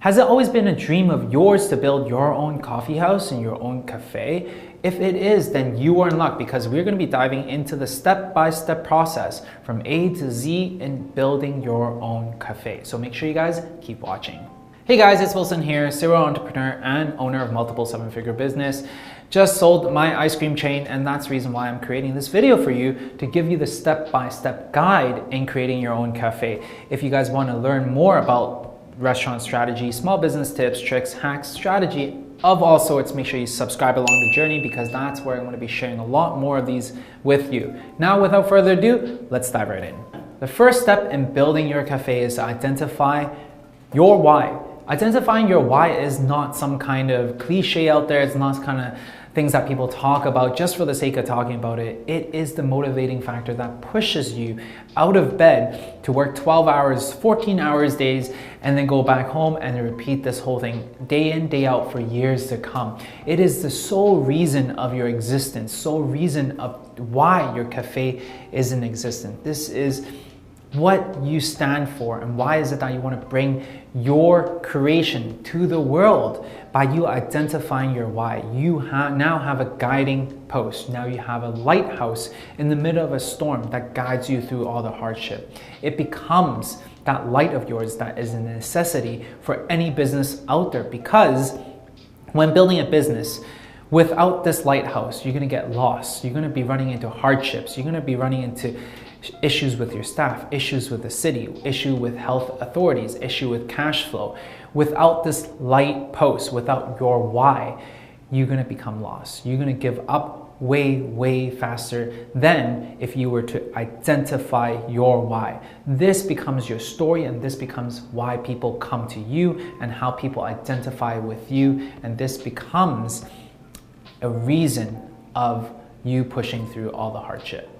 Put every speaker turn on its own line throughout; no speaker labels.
Has it always been a dream of yours to build your own coffee house and your own cafe? If it is, then you are in luck because we're going to be diving into the step-by-step process from A to Z in building your own cafe. So make sure you guys keep watching. Hey guys, it's Wilson here, serial entrepreneur and owner of multiple seven-figure business. Just sold my ice cream chain, and that's the reason why I'm creating this video for you, to give you the step-by-step guide in creating your own cafe. If you guys want to learn more about restaurant strategy, small business tips, tricks, hacks, strategy of all sorts, make sure you subscribe along the journey because that's where I'm going to be sharing a lot more of these with you. Now, without further ado, let's dive right in. The first step in building your cafe is to identify your why. Identifying your why is not some kind of cliche out there. It's not kind of things that people talk about just for the sake of talking about it. It is the motivating factor that pushes you out of bed to work 12 hours, 14 hours days, and then go back home and repeat this whole thing day in, day out for years to come. It is the sole reason of your existence, sole reason of why your cafe is in existence. This is what you stand for, and why is it that you want to bring your creation to the world? By you identifying your why, you now have a guiding post. Now you have a lighthouse in the middle of a storm that guides you through all the hardship. It becomes that light of yours that is a necessity for any business out there, because when building a business, without this lighthouse, you're going to get lost. You're going to be running into hardships. You're going to be running into issues with your staff, issues with the city, issue with health authorities, issue with cash flow. Without this light post, without your why, you're going to become lost. You're going to give up way faster than if you were to identify your why. This becomes your story, and this becomes why people come to you and how people identify with you, and this becomes a reason of you pushing through all the hardship.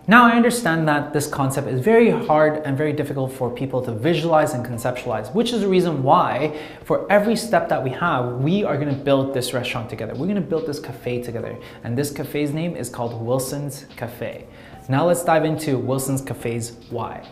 Now, I understand that this concept is very hard and very difficult for people to visualize and conceptualize, which is the reason why for every step that we have, we are going to build this restaurant together. We're going to build this cafe together, and this cafe's name is called Wilson's Cafe. Now let's dive into Wilson's Cafe's why.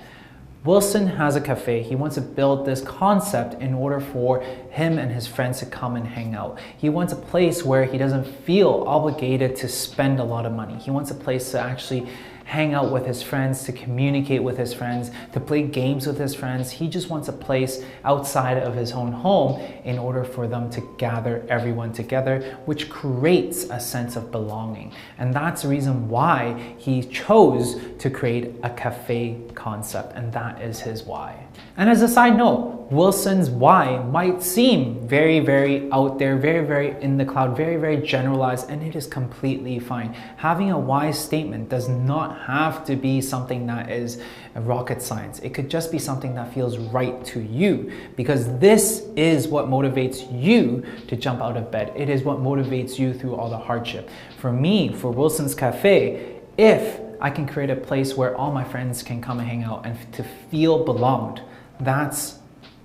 Wilson has a cafe. He wants to build this concept in order for him and his friends to come and hang out. He wants a place where he doesn't feel obligated to spend a lot of money. He wants a place to actually hang out with his friends, to communicate with his friends, to play games with his friends. He just wants a place outside of his own home in order for them to gather everyone together, which creates a sense of belonging. And that's the reason why he chose to create a cafe concept, and that is his why. And as a side note, Wilson's why might seem very out there, very in the cloud, very generalized, and it is completely fine. Having a why statement does not have to be something that is rocket science. It could just be something that feels right to you, because this is what motivates you to jump out of bed. It is what motivates you through all the hardship. For me, for Wilson's Cafe, if I can create a place where all my friends can come and hang out and to feel belonged, that's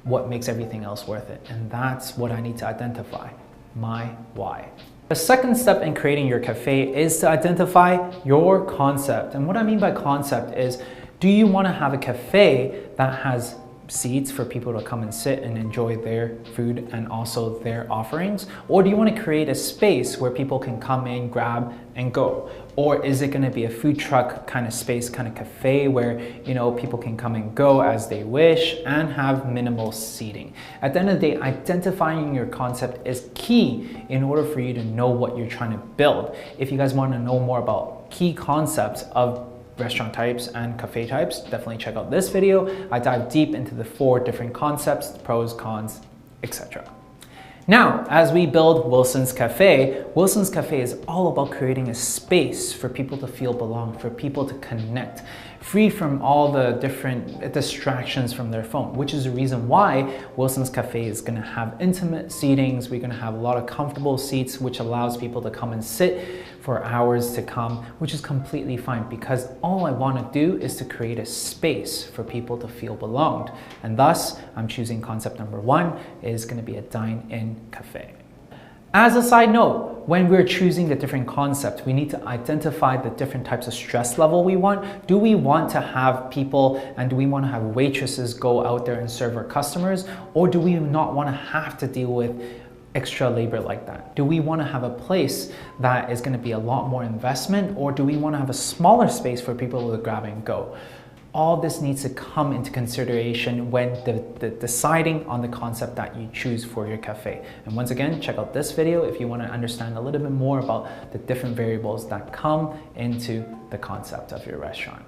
what makes everything else worth it. And that's what I need to identify, my why. The second step in creating your cafe is to identify your concept. And what I mean by concept is, do you want to have a cafe that has seats for people to come and sit and enjoy their food and also their offerings? Or do you want to create a space where people can come in, grab, and go? Or is it going to be a food truck kind of space, kind of cafe where, you know, people can come and go as they wish and have minimal seating? At the end of the day, identifying your concept is key in order for you to know what you're trying to build. If you guys want to know more about key concepts of restaurant types and cafe types, definitely check out this video. I dive deep into the 4 different concepts, pros, cons, etc. Now, as we build Wilson's Cafe is all about creating a space for people to feel belong, for people to connect, free from all the different distractions from their phone, which is the reason why Wilson's Cafe is going to have intimate seatings. We're going to have a lot of comfortable seats, which allows people to come and sit for hours to come, which is completely fine, because all I want to do is to create a space for people to feel belonged. And thus, I'm choosing concept number 1 is going to be a dine-in cafe. As a side note, when we're choosing the different concepts, we need to identify the different types of stress level we want. Do we want to have people and do we want to have waitresses go out there and serve our customers? Or do we not want to have to deal with extra labor like that? Do we want to have a place that is going to be a lot more investment, or do we want to have a smaller space for people to grab and go? All this needs to come into consideration when deciding on the concept that you choose for your cafe. And once again, check out this video if you want to understand a little bit more about the different variables that come into the concept of your restaurant.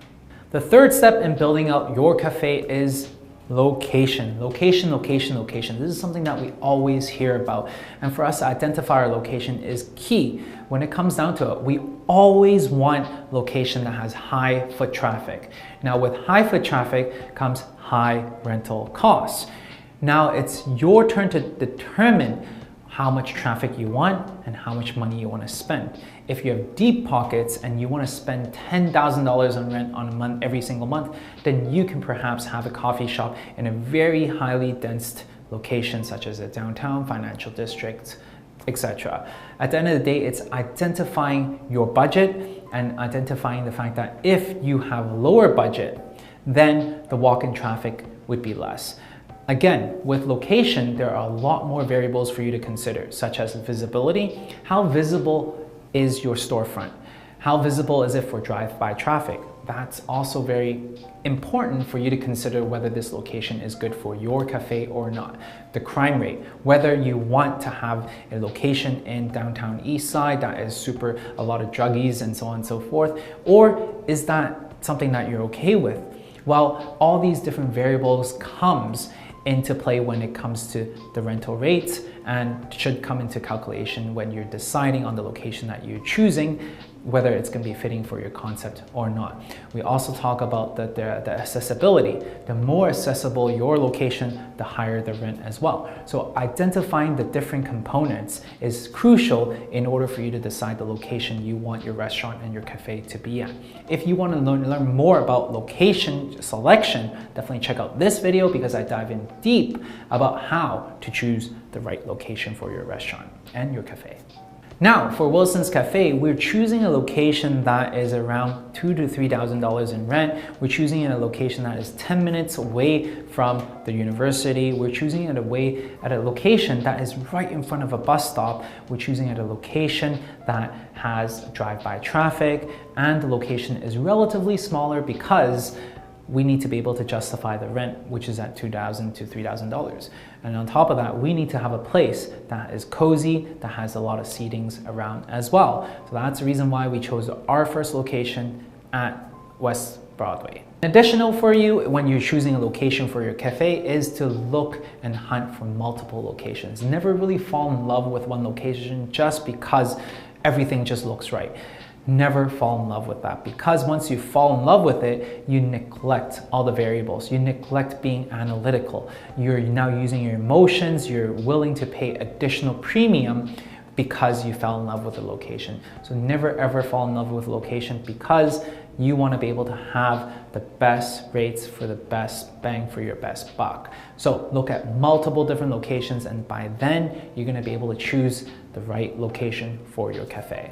The third step in building out your cafe is location. Location, location, location. This is something that we always hear about. And for us to identify our location is key. When it comes down to it, we always want location that has high foot traffic. Now with high foot traffic comes high rental costs. Now it's your turn to determine how much traffic you want and how much money you want to spend. If you have deep pockets and you want to spend $10,000 on rent on a month, every single month, then you can perhaps have a coffee shop in a very highly dense location such as a downtown financial district, etc. At the end of the day, it's identifying your budget and identifying the fact that if you have lower budget, then the walk-in traffic would be less. Again, with location, there are a lot more variables for you to consider, such as visibility. How visible is your storefront? How visible is it for drive-by traffic? That's also very important for you to consider whether this location is good for your cafe or not. The crime rate, whether you want to have a location in downtown East Side that is a lot of druggies and so on and so forth, or is that something that you're okay with? Well, all these different variables comes into play when it comes to the rental rates and should come into calculation when you're deciding on the location that you're choosing, whether it's going to be fitting for your concept or not. We also talk about the accessibility. The more accessible your location, the higher the rent as well. So identifying the different components is crucial in order for you to decide the location you want your restaurant and your cafe to be at. If you want to learn more about location selection, definitely check out this video because I dive in deep about how to choose the right location for your restaurant and your cafe. Now, for Wilson's Cafe, we're choosing a location that is around $2,000 to $3,000 in rent. We're choosing a location that is 10 minutes away from the university. We're choosing it at a location that is right in front of a bus stop. We're choosing at a location that has drive-by traffic, and the location is relatively smaller because we need to be able to justify the rent, which is at $2,000 to $3,000. And on top of that, we need to have a place that is cozy, that has a lot of seatings around as well. So that's the reason why we chose our first location at West Broadway. Additional for you when you're choosing a location for your cafe is to look and hunt for multiple locations. Never really fall in love with one location just because everything just looks right. Never fall in love with that, because once you fall in love with it, you neglect all the variables. You neglect being analytical. You're now using your emotions. You're willing to pay additional premium because you fell in love with the location. So never ever fall in love with a location, because you want to be able to have the best rates for the best bang for your best buck. So look at multiple different locations, and by then you're going to be able to choose the right location for your cafe.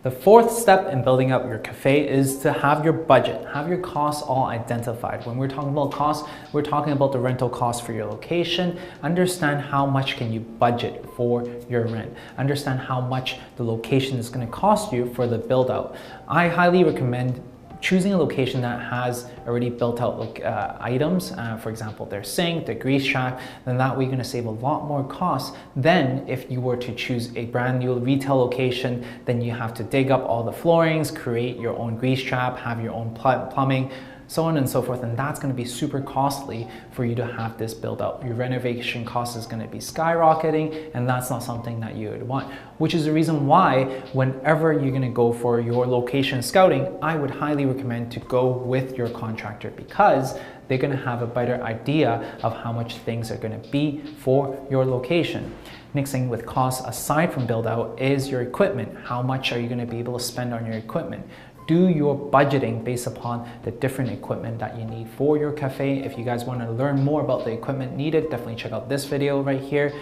The fourth step in building up your cafe is to have your budget, have your costs all identified. When we're talking about costs, we're talking about the rental cost for your location. Understand how much can you budget for your rent. Understand how much the location is going to cost you for the build out. I highly recommend choosing a location that has already built out items, for example, their sink, their grease trap, then that way you're gonna save a lot more costs than if you were to choose a brand new retail location. Then you have to dig up all the floorings, create your own grease trap, have your own plumbing, so on and so forth, and that's going to be super costly for you to have this built out. Your renovation cost is going to be skyrocketing, and that's not something that you would want, which is the reason why whenever you're going to go for your location scouting, I would highly recommend to go with your contractor, because they're going to have a better idea of how much things are going to be for your location. Next thing with costs aside from build out is your equipment. How much are you going to be able to spend on your equipment? do your budgeting based upon the different equipment that you need for your cafe. If you guys want to learn more about the equipment needed, definitely check out this video right here.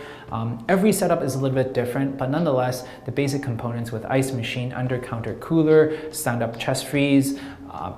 Every setup is a little bit different, but nonetheless, the basic components with ice machine, under counter cooler, stand-up chest freeze,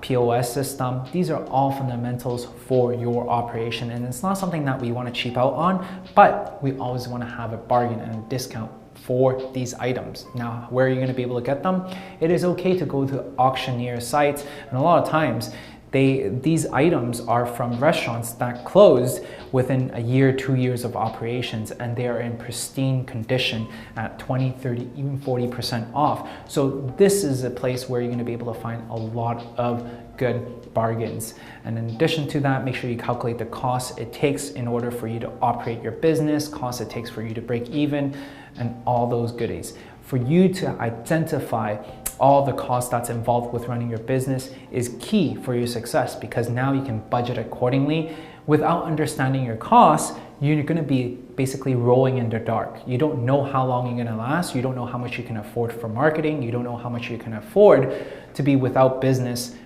POS system, these are all fundamentals for your operation, and it's not something that we want to cheap out on, but we always want to have a bargain and a discount for these items. Now, where are you going to be able to get them? It is okay to go to auctioneer sites, and a lot of times these items are from restaurants that closed within a year, 2 years of operations, and they are in pristine condition at 20, 30, even 40% off. So this is a place where you're going to be able to find a lot of good bargains. And in addition to that, make sure you calculate the costs it takes in order for you to operate your business, costs it takes for you to break even, and all those goodies. For you to identify all the costs that's involved with running your business is key for your success, because now you can budget accordingly. Without understanding your costs, you're going to be basically rolling in the dark. You don't know how long you're going to last. You don't know how much you can afford for marketing. You don't know how much you can afford to be without business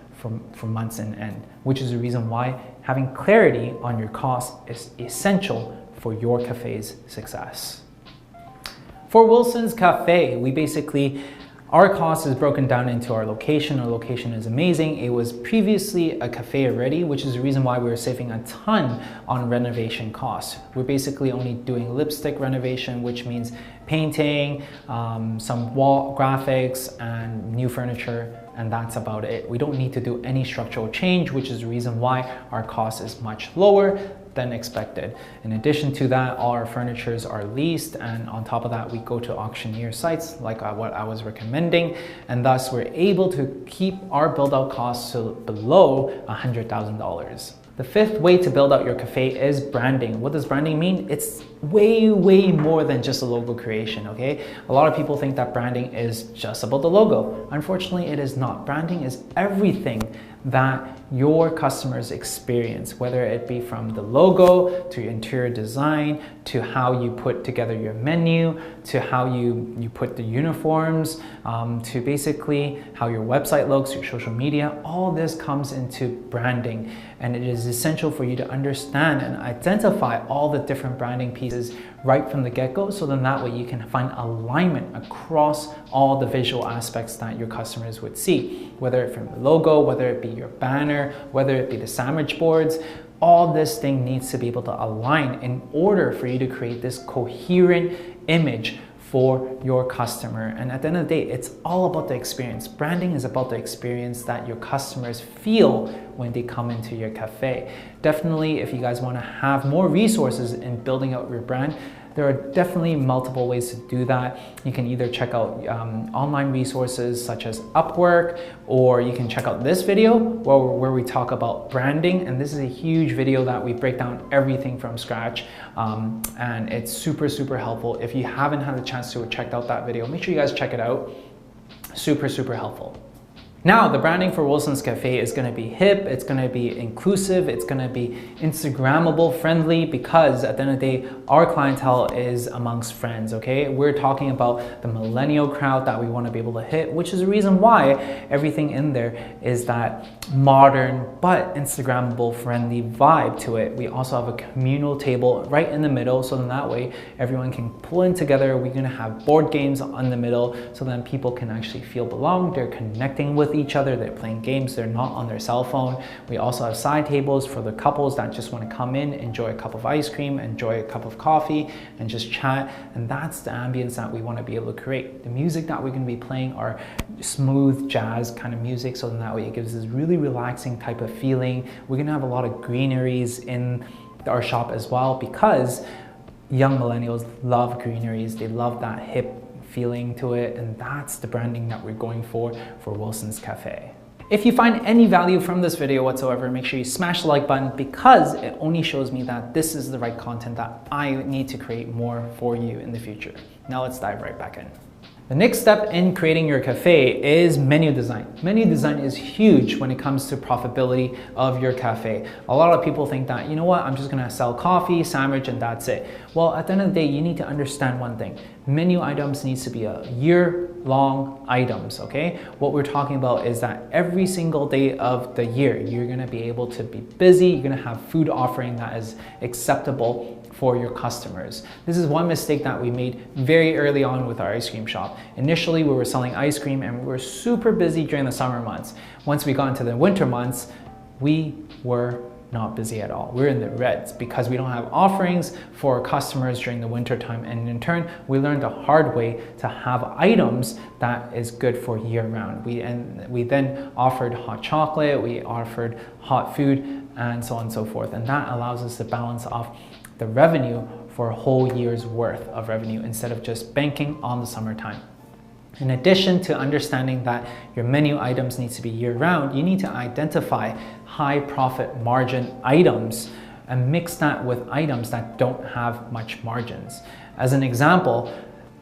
for months in end, which is the reason why having clarity on your costs is essential for your cafe's success. For Wilson's Cafe, our cost is broken down into our location. Our location is amazing. It was previously a cafe already, which is the reason why we were saving a ton on renovation costs. We're basically only doing lipstick renovation, which means painting, some wall graphics, and new furniture, and that's about it. We don't need to do any structural change, which is the reason why our cost is much lower than expected. In addition to that, all our furnitures are leased, and on top of that, we go to auctioneer sites like what I was recommending, and thus we're able to keep our build-out costs to below $100,000. The fifth way to build out your cafe is branding. What does branding mean? It's way more than just a logo creation, okay? A lot of people think that branding is just about the logo. Unfortunately, it is not. Branding is everything that your customers experience, whether it be from the logo to your interior design, to how you put together your menu, to how you put the uniforms, to basically how your website looks, your social media. All this comes into branding, and it is essential for you to understand and identify all the different branding pieces right from the get-go, so then that way you can find alignment across all the visual aspects that your customers would see, whether it from the logo, whether it be your banner, whether it be the sandwich boards. All this thing needs to be able to align in order for you to create this coherent image for your customer. And at the end of the day, it's all about the experience. Branding is about the experience that your customers feel when they come into your cafe. Definitely, if you guys want to have more resources in building out your brand, there are definitely multiple ways to do that. You can either check out online resources such as Upwork, or you can check out this video where we talk about branding. And this is a huge video that we break down everything from scratch. And it's super helpful. If you haven't had a chance to check out that video, make sure you guys check it out. Super helpful. Now, the branding for Wilson's Cafe is going to be hip, it's going to be inclusive, it's going to be Instagrammable friendly, because at the end of the day, our clientele is amongst friends, okay? We're talking about the millennial crowd that we want to be able to hit, which is the reason why everything in there is that modern but Instagrammable friendly vibe to it. We also have a communal table right in the middle, so then that way everyone can pull in together. We're going to have board games on the middle, so then people can actually feel belong. They're connecting with each other, they're playing games, they're not on their cell phone. We also have side tables for the couples that just want to come in, enjoy a cup of ice cream, enjoy a cup of coffee, and just chat. And that's the ambience that we want to be able to create. The music that we're going to be playing are smooth jazz kind of music, so then that way it gives this really relaxing type of feeling. We're going to have a lot of greeneries in our shop as well, because young millennials love greeneries. They love that hip feeling to it, and that's the branding that we're going for Wilson's Cafe. If you find any value from this video whatsoever, make sure you smash the like button, because it only shows me that this is the right content that I need to create more for you in the future. Now let's dive right back in. The next step in creating your cafe is menu design. Menu design is huge when it comes to profitability of your cafe. A lot of people think that, you know what, I'm just gonna sell coffee, sandwich, and that's it. Well, at the end of the day, you need to understand one thing. Menu items needs to be a year-long items, okay? What we're talking about is that every single day of the year, you're gonna be able to be busy, you're gonna have food offering that is acceptable for your customers. This is one mistake that we made very early on with our ice cream shop. Initially, we were selling ice cream and we were super busy during the summer months. Once we got into the winter months, we were not busy at all. We're in the reds because we don't have offerings for customers during the winter time. And in turn, we learned the hard way to have items that is good for year round. We then offered hot chocolate, we offered hot food, and so on and so forth. And that allows us to balance off the revenue for a whole year's worth of revenue instead of just banking on the summertime. In addition to understanding that your menu items needs to be year-round, you need to identify high profit margin items and mix that with items that don't have much margins. As an example,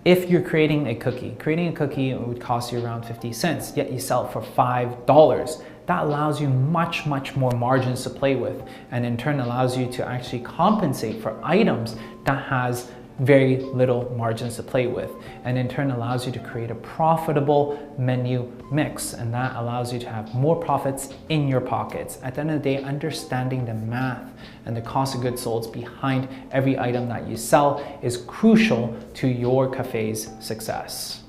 if you're creating a cookie would cost you around 50 cents, yet you sell it for $5. That allows you much more margins to play with, and in turn allows you to actually compensate for items that has very little margins to play with, and in turn allows you to create a profitable menu mix, and that allows you to have more profits in your pockets. At the end of the day, understanding the math and the cost of goods sold behind every item that you sell is crucial to your cafe's success.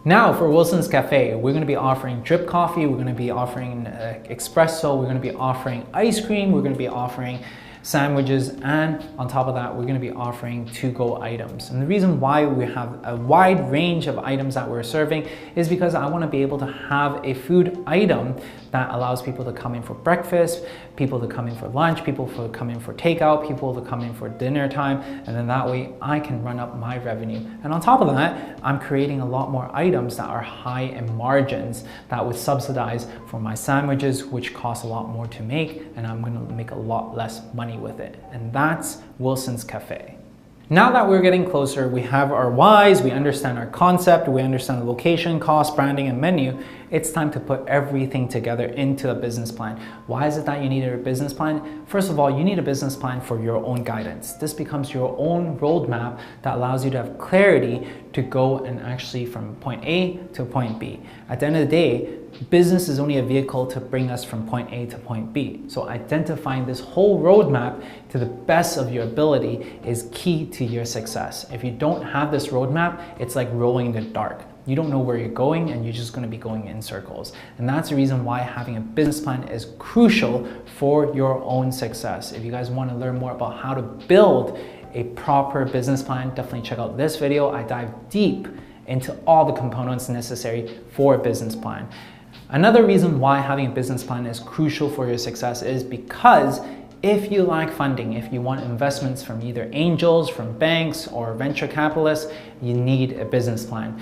Now for Wilson's Cafe, we're gonna be offering drip coffee, we're gonna be offering espresso, we're gonna be offering ice cream, we're gonna be offering sandwiches, and on top of that, we're gonna be offering to-go items. And the reason why we have a wide range of items that we're serving is because I wanna be able to have a food item that allows people to come in for breakfast, people to come in for lunch, people to come in for takeout, people to come in for dinner time, and then that way I can run up my revenue. And on top of that, I'm creating a lot more items that are high in margins that would subsidize for my sandwiches, which cost a lot more to make, and I'm gonna make a lot less money with it. And that's Wilson's Cafe. Now that we're getting closer, we have our whys, we understand our concept, we understand the location, cost, branding, and menu. It's time to put everything together into a business plan. Why is it that you need a business plan? First of all, you need a business plan for your own guidance. This becomes your own roadmap that allows you to have clarity to go and actually from point A to point B. At the end of the day, business is only a vehicle to bring us from point A to point B. So identifying this whole roadmap to the best of your ability is key to your success. If you don't have this roadmap, it's like rowing in the dark. You don't know where you're going and you're just going to be going in circles. And that's the reason why having a business plan is crucial for your own success. If you guys want to learn more about how to build a proper business plan, definitely check out this video. I dive deep into all the components necessary for a business plan. Another reason why having a business plan is crucial for your success is because if you lack funding, if you want investments from either angels, from banks, or venture capitalists, you need a business plan.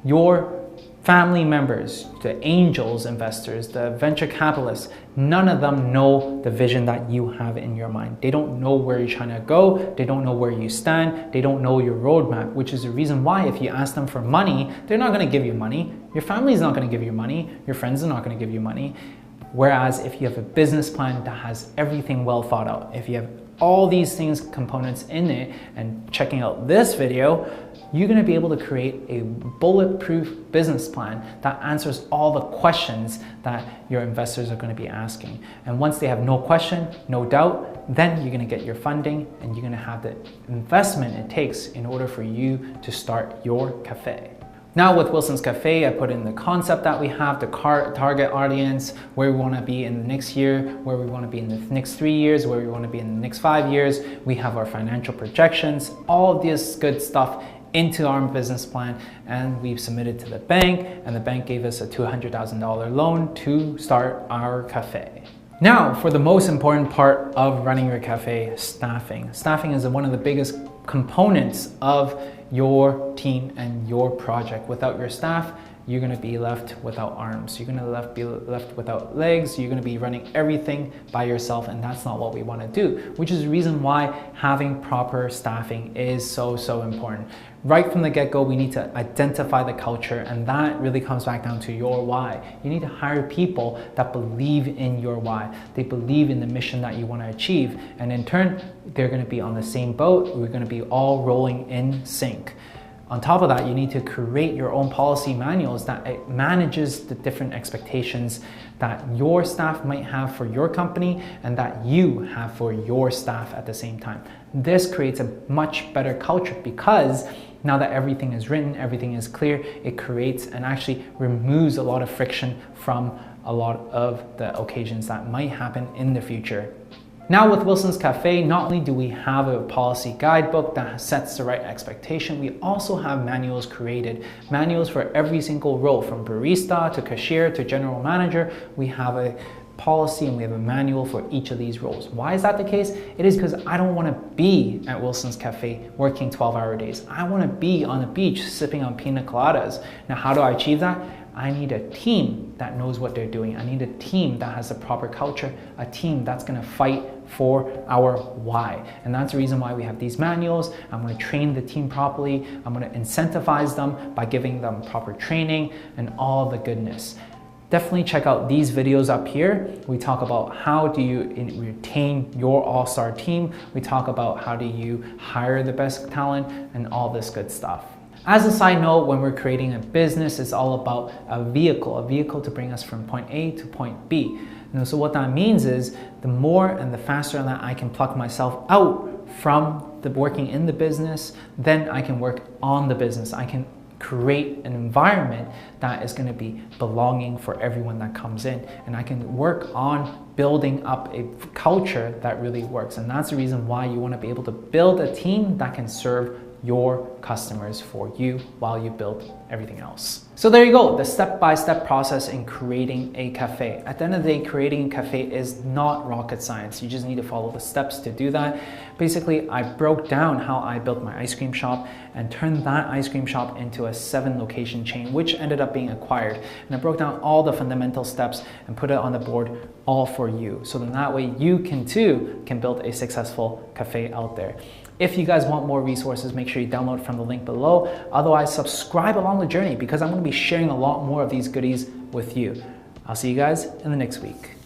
Your family members, the angels investors, the venture capitalists, none of them know the vision that you have in your mind. They don't know where you're trying to go. They don't know where you stand. They don't know your roadmap, which is the reason why if you ask them for money, they're not going to give you money. Your family is not going to give you money. Your friends are not going to give you money. Whereas if you have a business plan that has everything well thought out, if you have all these things, components in it, and checking out this video, you're going to be able to create a bulletproof business plan that answers all the questions that your investors are going to be asking. And once they have no question, no doubt, then you're going to get your funding and you're going to have the investment it takes in order for you to start your cafe. Now with Wilson's Cafe, I put in the concept that we have, the target audience, where we want to be in the next year, where we want to be in the next 3 years, where we want to be in the next 5 years. We have our financial projections, all of this good stuff into our business plan, and we've submitted to the bank, and the bank gave us a $200,000 loan to start our cafe. Now for the most important part of running your cafe, staffing. Staffing is one of the biggest components of your team and your project. Without your staff, you're gonna be left without arms. You're gonna be left without legs. You're gonna be running everything by yourself, and that's not what we wanna do, which is the reason why having proper staffing is so important. Right from the get-go, we need to identify the culture, and that really comes back down to your why. You need to hire people that believe in your why. They believe in the mission that you want to achieve, and in turn, they're going to be on the same boat. We're going to be all rolling in sync. On top of that, you need to create your own policy manuals that it manages the different expectations that your staff might have for your company and that you have for your staff at the same time. This creates a much better culture because now that everything is written, everything is clear, it creates and actually removes a lot of friction from a lot of the occasions that might happen in the future. Now with Wilson's Cafe, not only do we have a policy guidebook that sets the right expectation, we also have manuals created. Manuals for every single role, from barista to cashier to general manager. We have a policy and we have a manual for each of these roles. Why is that the case? It is because I don't want to be at Wilson's Cafe working 12-hour days. I want to be on the beach sipping on pina coladas. Now, how do I achieve that? I need a team that knows what they're doing. I need a team that has the proper culture, a team that's going to fight for our why. And that's the reason why we have these manuals. I'm going to train the team properly. I'm going to incentivize them by giving them proper training and all the goodness. Definitely check out these videos up here. We talk about how do you retain your all-star team. We talk about how do you hire the best talent and all this good stuff. As a side note, when we're creating a business, it's all about a vehicle to bring us from point A to point B. And so what that means is the more and the faster that I can pluck myself out from the working in the business, then I can work on the business. I can create an environment that is going to be belonging for everyone that comes in, and I can work on building up a culture that really works. And that's the reason why you want to be able to build a team that can serve your customers for you while you build everything else. So there you go, the step-by-step process in creating a cafe. At the end of the day, creating a cafe is not rocket science. You just need to follow the steps to do that. Basically, I broke down how I built my ice cream shop and turned that ice cream shop into a 7-location chain, which ended up being acquired. And I broke down all the fundamental steps and put it on the board all for you. So then that way you too can build a successful cafe out there. If you guys want more resources, make sure you download from the link below. Otherwise, subscribe along the journey because I'm going to be sharing a lot more of these goodies with you. I'll see you guys in the next week.